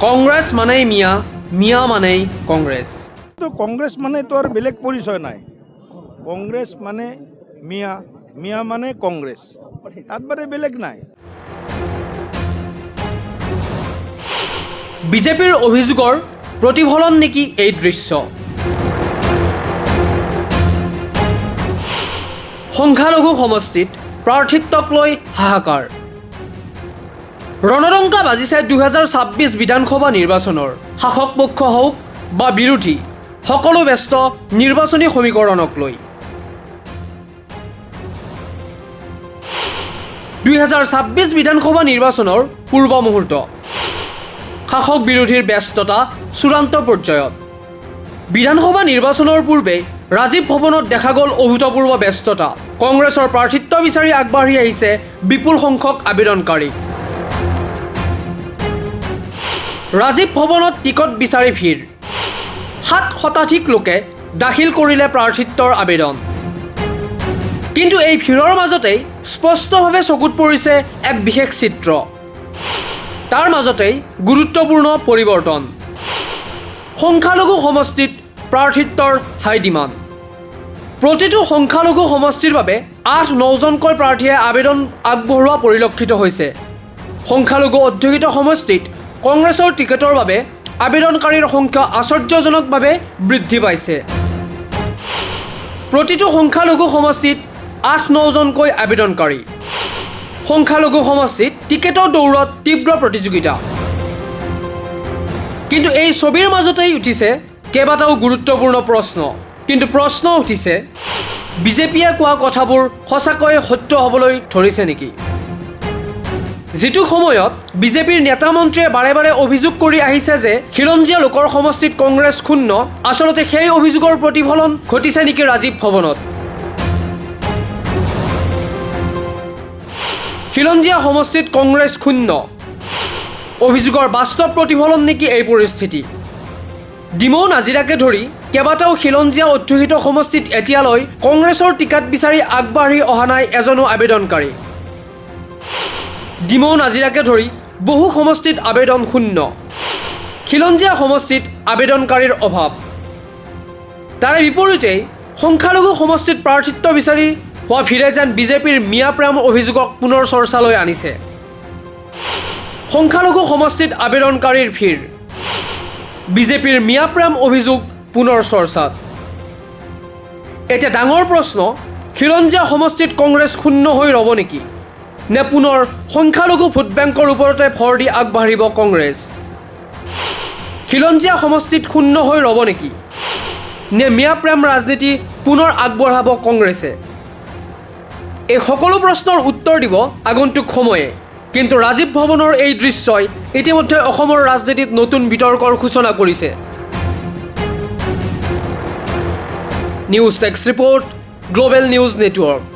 কংগ্ৰেছ মানেই মিয়া, মিয়া মানেই কংগ্ৰেছ। তো কংগ্ৰেছ মানে তো আৰ বেলেগ পৰিচয় নাই। কংগ্ৰেস মানে মিয়া, মিয়া মানে কংগ্ৰেস, তাৰ বাৰে বেলেগ নাই। বিজেপিৰ অভিযোগৰ প্ৰতিফলন নেকি এই দৃশ্য? সংখ্যালঘু সমষ্টিত প্ৰাৰ্থিত্বক লৈ হাহাকাৰ। ৰণডংকা বাজিছে 2026 বিধানসভা নিৰ্বাচনৰ। শাসক পক্ষ হওক বা বিৰোধী, সকলো ব্যস্ত নিৰ্বাচনী সমীকৰণক লৈ। 2026 বিধানসভা নিৰ্বাচনৰ পূৰ্ব মুহূৰ্ত। শাসক বিৰোধীৰ ব্যস্ততা চূড়ান্ত পৰ্যায়ত। বিধানসভা নিৰ্বাচনৰ পূৰ্বে ৰাজীৱ ভৱনত দেখা গ'ল অভূতপূৰ্ব ব্যস্ততা। কংগ্ৰেছৰ প্ৰাৰ্থিত্ব বিচাৰি আগবাঢ়ি আহিছে বিপুল সংখ্যক আবেদনকাৰী। ৰাজীৱ ভৱনত টিকট বিচাৰি ভিৰ। 7 শতাধিক লোকে দাখিল কৰিলে প্ৰাৰ্থিত্বৰ আবেদন। কিন্তু এই ভিৰৰ মাজতেই স্পষ্টভাৱে চকুত পৰিছে এক বিশেষ চিত্ৰ। তাৰ মাজতেই গুৰুত্বপূৰ্ণ পৰিৱৰ্তন। সংখ্যালঘু সমষ্টিত প্ৰাৰ্থিত্বৰ হাই ডিমাণ্ড। প্ৰতিটো সংখ্যালঘু সমষ্টিৰ বাবে 8-9জনকৈ প্ৰাৰ্থীয়ে আবেদন আগবঢ়োৱা পৰিলক্ষিত হৈছে। সংখ্যালঘু অধ্যুষিত সমষ্টিত কংগ্ৰেছৰ টিকেটৰ বাবে আবেদনকাৰীৰ সংখ্যা আশ্চৰ্যজনকভাৱে বৃদ্ধি পাইছে। প্ৰতিটো সংখ্যালঘু সমষ্টিত 8-9জনকৈ আবেদনকাৰী। সংখ্যালঘু সমষ্টিত টিকেটৰ দৌৰত তীব্ৰ প্ৰতিযোগিতা। কিন্তু এই ছবিৰ মাজতেই উঠিছে কেইবাটাও গুৰুত্বপূৰ্ণ প্ৰশ্ন। কিন্তু প্ৰশ্ন উঠিছে, বিজেপিয়ে কোৱা কথাবোৰ সঁচাকৈয়ে সত্য হ'বলৈ ধৰিছে নেকি? যিটো সময়ত বিজেপিৰ নেতা মন্ত্ৰীয়ে বাৰে বাৰে অভিযোগ কৰি আহিছে যে খিলঞ্জীয়া লোকৰ সমষ্টিত কংগ্ৰেছ শূন্য, আচলতে সেই অভিযোগৰ প্ৰতিফলন ঘটিছে নেকি ৰাজীৱ ভৱনত? খিলঞ্জীয়া সমষ্টিত কংগ্ৰেছ শূন্য, অভিযোগৰ বাস্তৱ প্ৰতিফলন নেকি এই পৰিস্থিতি? ডিমৌ নাজিৰাকে ধৰি কেইবাটাও খিলঞ্জীয়া অধ্যুষিত সমষ্টিত এতিয়ালৈ কংগ্ৰেছৰ টিকট বিচাৰি আগবাঢ়ি অহা নাই এজনো আবেদনকাৰী। ডিমৌ নাজিৰাকে ধৰি বহু সমষ্টিত আবেদন শূন্য। খিলঞ্জীয়া সমষ্টিত আবেদনকাৰীৰ অভাৱ। তাৰে বিপৰীতে সংখ্যালঘু সমষ্টিত প্ৰাৰ্থিত্ব বিচাৰি হোৱা ভিৰে যেন বিজেপিৰ মিয়া প্ৰেম অভিযোগক পুনৰ চৰ্চালৈ আনিছে। সংখ্যালঘু সমষ্টিত আবেদনকাৰীৰ ভিৰ, বিজেপিৰ মিয়া প্ৰেম অভিযোগ পুনৰ চৰ্চাত। এতিয়া ডাঙৰ প্ৰশ্ন, খিলঞ্জীয়া সমষ্টিত কংগ্ৰেছ শূন্য হৈ ৰ'ব নেকি? নে পুনৰ সংখ্যালঘু ভোট বেংকৰ ওপৰতে ভৰ দি আগবাঢ়িব কংগ্ৰেছ? খিলঞ্জীয়া সমষ্টিত শূন্য হৈ ৰ'ব নেকি? নে মিয়া প্ৰেম ৰাজনীতি পুনৰ আগবঢ়াব কংগ্ৰেছে? এই সকলো প্ৰশ্নৰ উত্তৰ দিব আগন্তুক সময়ে। কিন্তু ৰাজীৱ ভৱনৰ এই দৃশ্যই ইতিমধ্যে অসমৰ ৰাজনীতিত নতুন বিতৰ্কৰ সূচনা কৰিছে। নিউজ টেক্স ৰিপৰ্ট, গ্লোবেল নিউজ নেটৱৰ্ক।